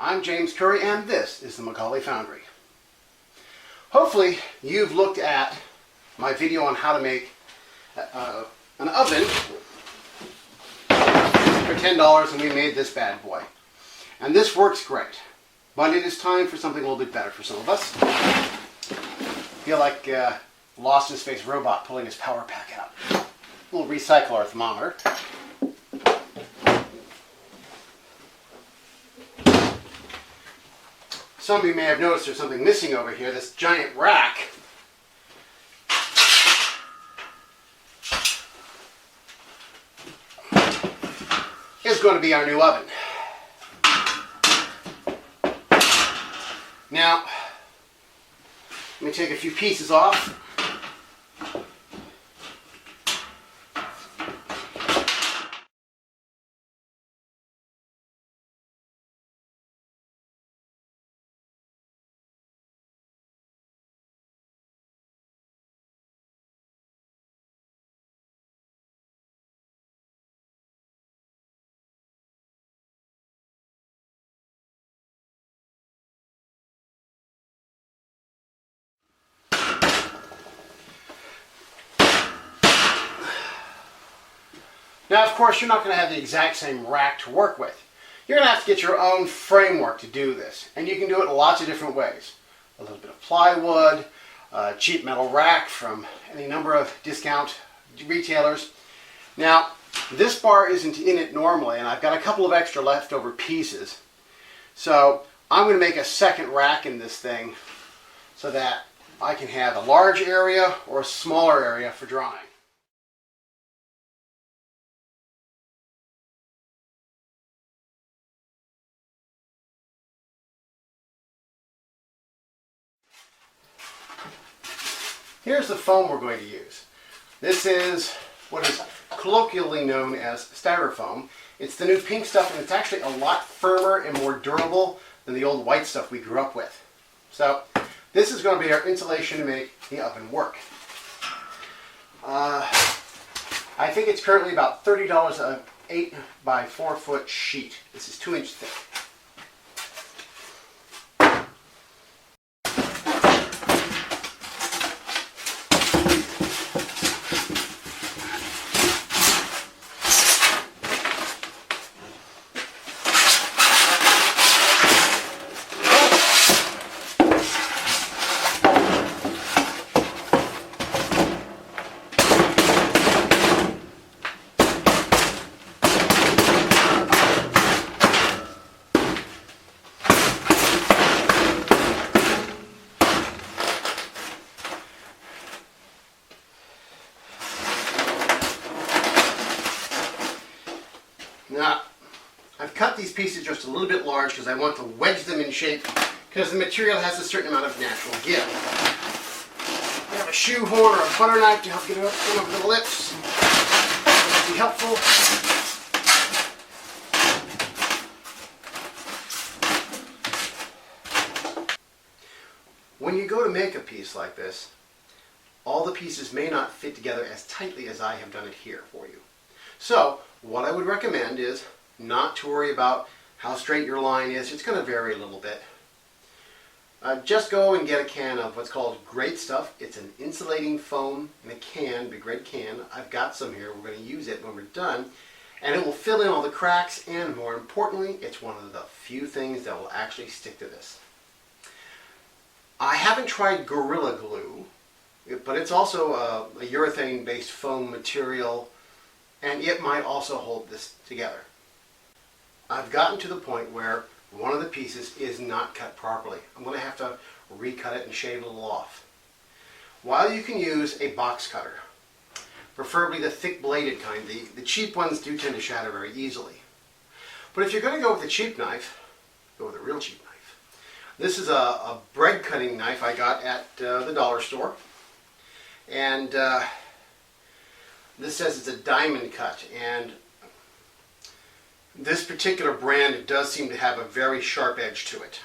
I'm James Curry, and this is the Macaulay Foundry. Hopefully you've looked at my video on how to make an oven for $10, and we made this bad boy. And this works great, but it is time for something a little bit better for some of us. Feel like Lost in Space robot pulling his power pack out. We'll recycle our thermometer. Some of you may have noticed there's something missing over here, this giant rack. Is going to be our new oven. Now, let me take a few pieces off. Now, of course, you're not going to have the exact same rack to work with. You're going to have to get your own framework to do this, and you can do it in lots of different ways. A little bit of plywood, a cheap metal rack from any number of discount retailers. Now, this bar isn't in it normally, and I've got a couple of extra leftover pieces. So I'm going to make a second rack in this thing so that I can have a large area or a smaller area for drying. Here's the foam we're going to use. This is what is colloquially known as styrofoam. It's the new pink stuff, and it's actually a lot firmer and more durable than the old white stuff we grew up with. So this is going to be our insulation to make the oven work. I think it's currently about $30 an 8 by 4 foot sheet. This is 2 inch thick. Now, I've cut these pieces just a little bit large because I want to wedge them in shape, because the material has a certain amount of natural give. You have a shoehorn or a butter knife to help get it up over the lips. That would be helpful. When you go to make a piece like this, all the pieces may not fit together as tightly as I have done it here for you. So, what I would recommend is not to worry about how straight your line is. It's going to vary a little bit. Just go and get a can of what's called Great Stuff. It's an insulating foam in a can, big red can. I've got some here. We're going to use it when we're done. And it will fill in all the cracks, and more importantly, it's one of the few things that will actually stick to this. I haven't tried Gorilla Glue, but it's also a urethane-based foam material, and it might also hold this together. I've gotten to the point where one of the pieces is not cut properly. I'm going to have to recut it and shave a little off. While you can use a box cutter, preferably the thick bladed kind, the cheap ones do tend to shatter very easily. But if you're going to go with a cheap knife, go with a real cheap knife. This is a bread cutting knife I got at the dollar store. And this says it's a diamond cut, and this particular brand does seem to have a very sharp edge to it.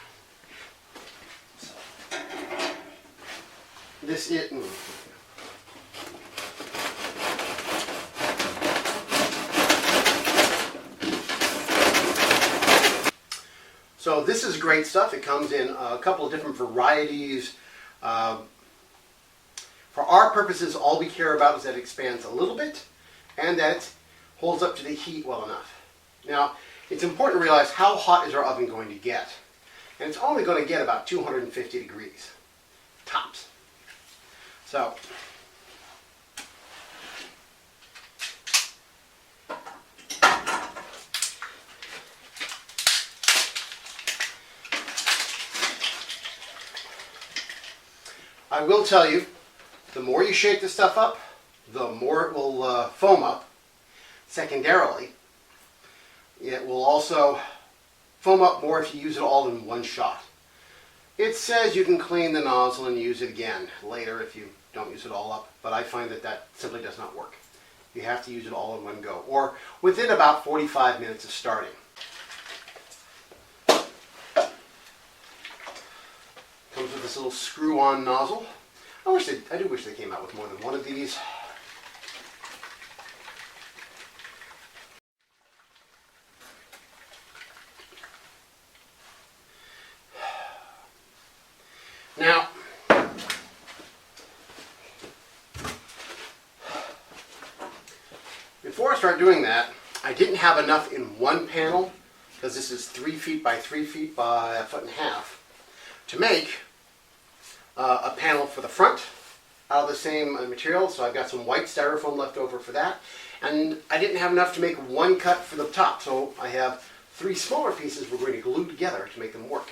This is... So this is great stuff. It comes in a couple of different varieties. For our purposes, all we care about is that it expands a little bit and that it holds up to the heat well enough. Now, it's important to realize how hot is our oven going to get. And it's only going to get about 250 degrees, tops. So, I will tell you, the more you shake this stuff up, the more it will foam up. Secondarily, it will also foam up more if you use it all in one shot. It says you can clean the nozzle and use it again later if you don't use it all up, but I find that that simply does not work. You have to use it all in one go, or within about 45 minutes of starting. Comes with this little screw-on nozzle. I do wish they came out with more than one of these. Now, before I start doing that, I didn't have enough in one panel, because this is 3 feet by 3 feet by 1.5 feet, to make a panel for the front out of the same material. So I've got some white styrofoam left over for that. And I didn't have enough to make one cut for the top, so I have 3 smaller pieces we're going to glue together to make them work.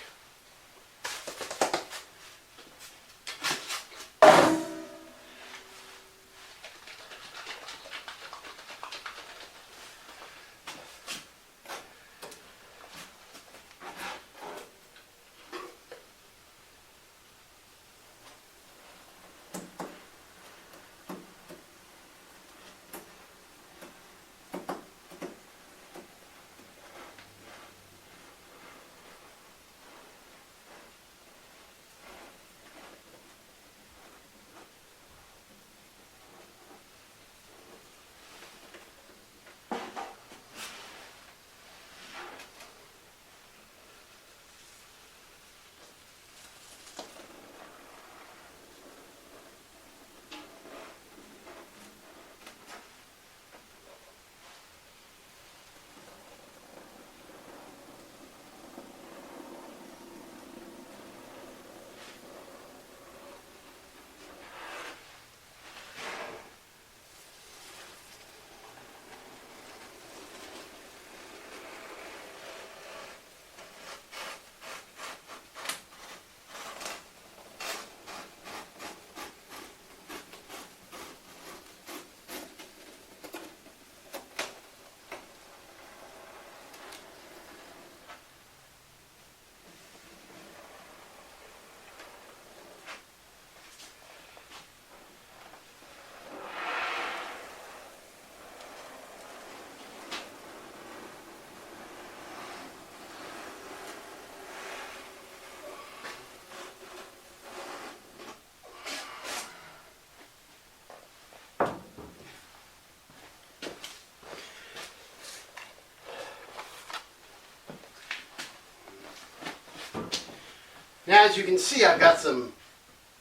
Now, as you can see, I've got some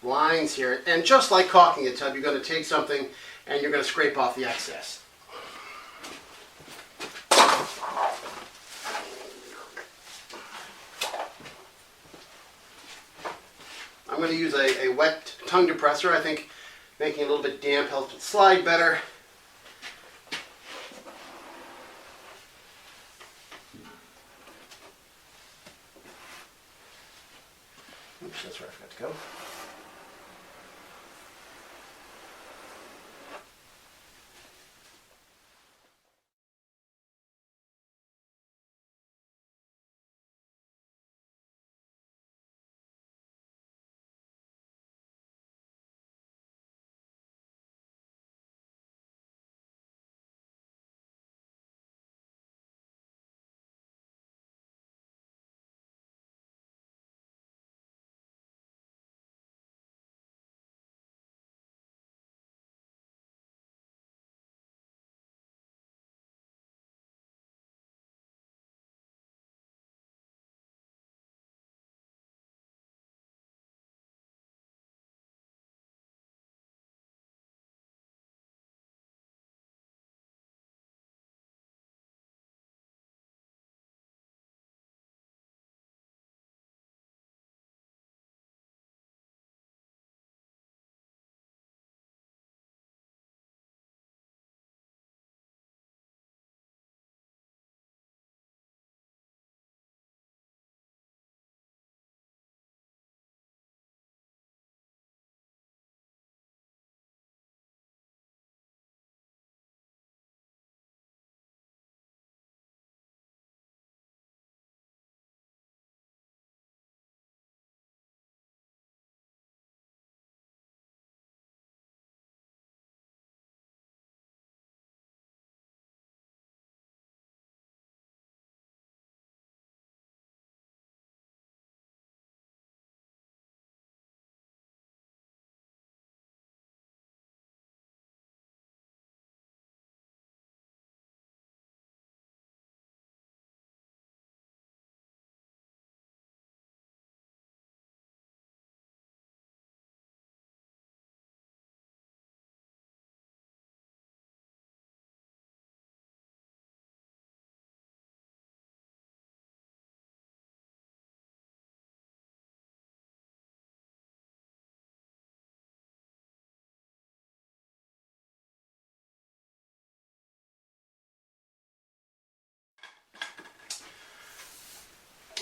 lines here, and just like caulking a tub, you're going to take something and you're going to scrape off the excess. I'm going to use a wet tongue depressor. I think making it a little bit damp helps it slide better. Oops, that's where I forgot to go.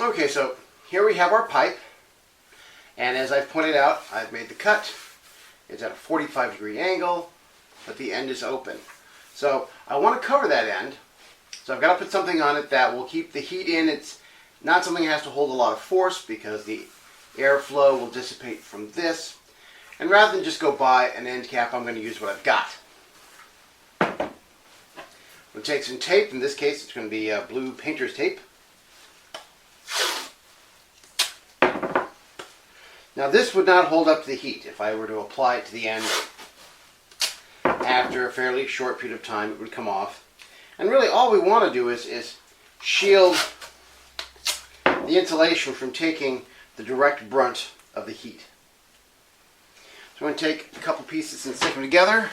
Okay, so here we have our pipe, and as I've pointed out, I've made the cut. It's at a 45-degree angle, but the end is open. So I want to cover that end, so I've got to put something on it that will keep the heat in. It's not something that has to hold a lot of force because the airflow will dissipate from this. And rather than just go buy an end cap, I'm going to use what I've got. I'm going to take some tape. In this case, it's going to be blue painter's tape. Now this would not hold up to the heat. If I were to apply it to the end, after a fairly short period of time, it would come off. And really all we want to do is shield the insulation from taking the direct brunt of the heat. So I'm going to take a couple pieces and stick them together.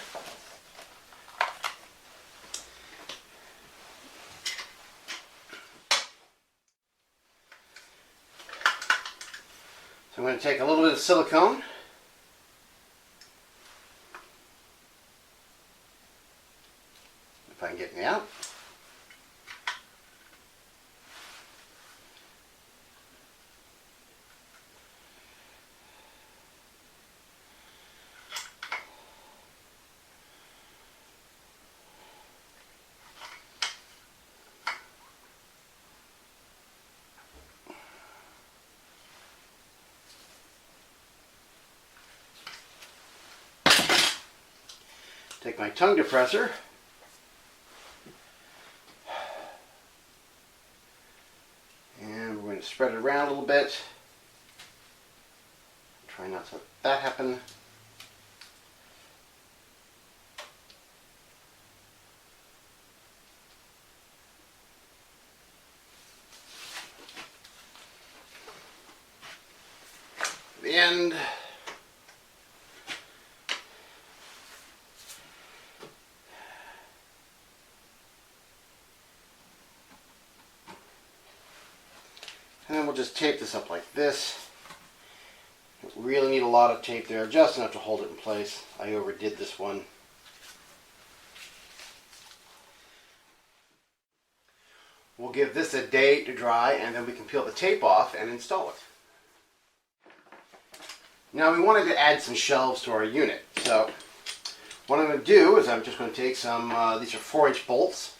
I'm going to take a little bit of silicone, if I can get me out. Take my tongue depressor and we're going to spread it around a little bit. Try not to let that happen. The end. And then we'll just tape this up like this. Don't really need a lot of tape there, just enough to hold it in place. I overdid this one. We'll give this a day to dry, and then we can peel the tape off and install it. Now we wanted to add some shelves to our unit. So what I'm going to do is I'm just going to take some, these are 4-inch bolts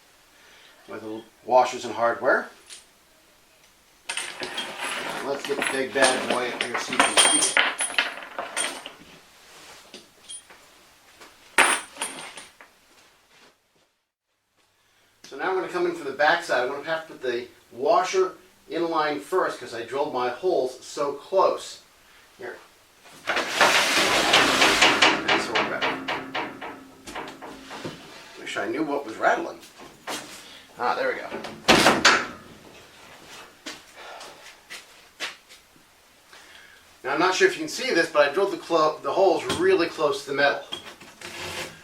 with little washers and hardware. Let's get the big bad boy up here so you can see it. So now I'm going to come in from the back side. I'm going to have to put the washer in line first because I drilled my holes so close. Here. That's so better. Wish I knew what was rattling. Ah, there we go. Now I'm not sure if you can see this, but I drilled the holes really close to the metal.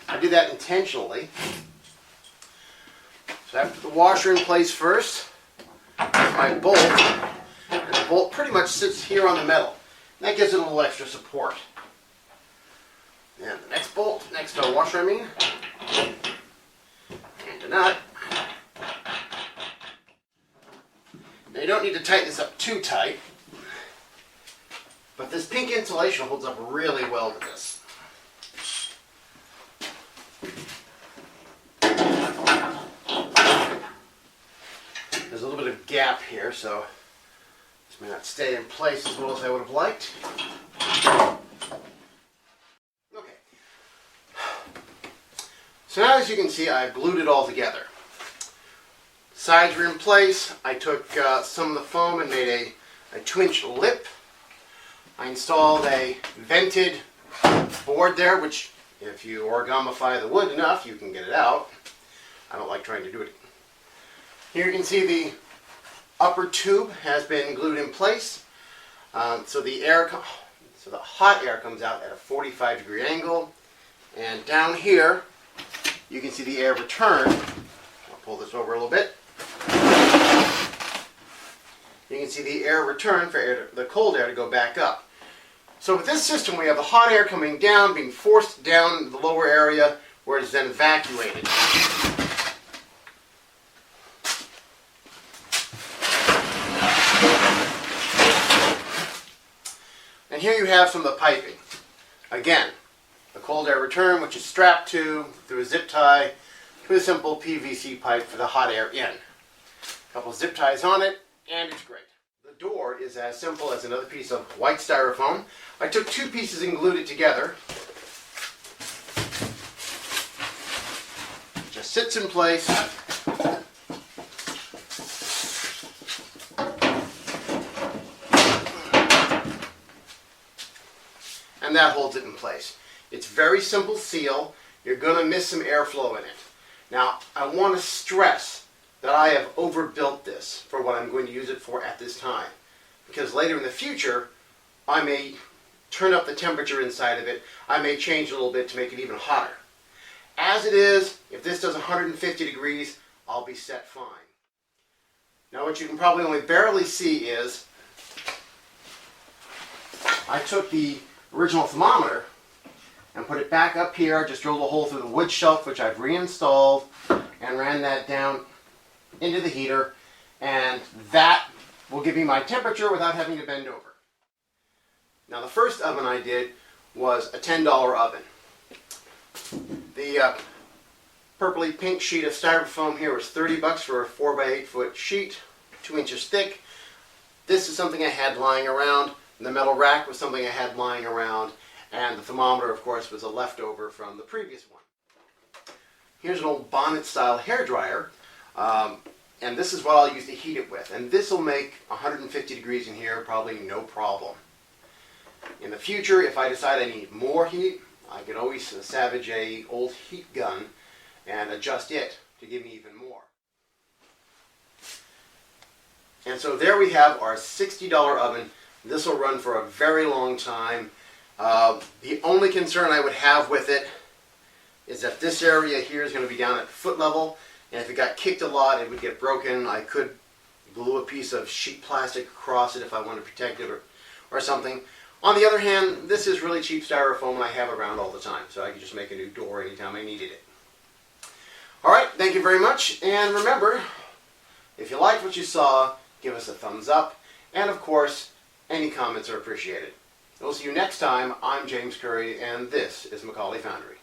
I did that intentionally. So I put the washer in place first, my bolt, and the bolt pretty much sits here on the metal. And that gives it a little extra support. And the next bolt, next washer I mean, and a nut. Now you don't need to tighten this up too tight. But this pink insulation holds up really well to this. There's a little bit of gap here, so this may not stay in place as well as I would have liked. Okay. So now as you can see, I've glued it all together. Sides are in place. I took some of the foam and made a 2-inch lip. I installed a vented board there, which if you origamify the wood enough, you can get it out. I don't like trying to do it. Here you can see the upper tube has been glued in place. So the hot air comes out at a 45-degree angle. And down here, you can see the air return. I'll pull this over a little bit. You can see the air return for the cold air to go back up. So with this system, we have the hot air coming down, being forced down into the lower area, where it is then evacuated. And here you have some of the piping. Again, the cold air return, which is strapped to through a zip tie to a simple PVC pipe for the hot air in. A couple zip ties on it, and it's great. The door is as simple as another piece of white styrofoam. I took two pieces and glued it together. It just sits in place. And that holds it in place. It's very simple seal. You're going to miss some airflow in it. Now, I want to stress that I have overbuilt this for what I'm going to use it for at this time. Because later in the future, I may turn up the temperature inside of it. I may change a little bit to make it even hotter. As it is, if this does 150 degrees, I'll be set fine. Now, what you can probably only barely see is I took the original thermometer and put it back up here. I just drilled a hole through the wood shelf, which I've reinstalled, and ran that down into the heater, and that will give me my temperature without having to bend over. Now, the first oven I did was a $10 oven. The purpley pink sheet of styrofoam here was 30 bucks for a 4 by 8 foot sheet, 2 inches thick. This is something I had lying around. The metal rack was something I had lying around, and the thermometer, of course, was a leftover from the previous one. Here's an old bonnet-style hairdryer, and this is what I'll use to heat it with. And this will make 150 degrees in here, probably no problem. In the future, if I decide I need more heat, I can always salvage an old heat gun and adjust it to give me even more. And so there we have our $60 oven. This will run for a very long time. The only concern I would have with it is that this area here is going to be down at foot level, and if it got kicked a lot, it would get broken. I could glue a piece of sheet plastic across it if I want to protect it or something. On the other hand, this is really cheap styrofoam and I have around all the time, so I can just make a new door anytime I needed it. Alright, thank you very much, and remember, if you liked what you saw, give us a thumbs up, and of course, any comments are appreciated. We'll see you next time. I'm James Curry, and this is Macaulay Foundry.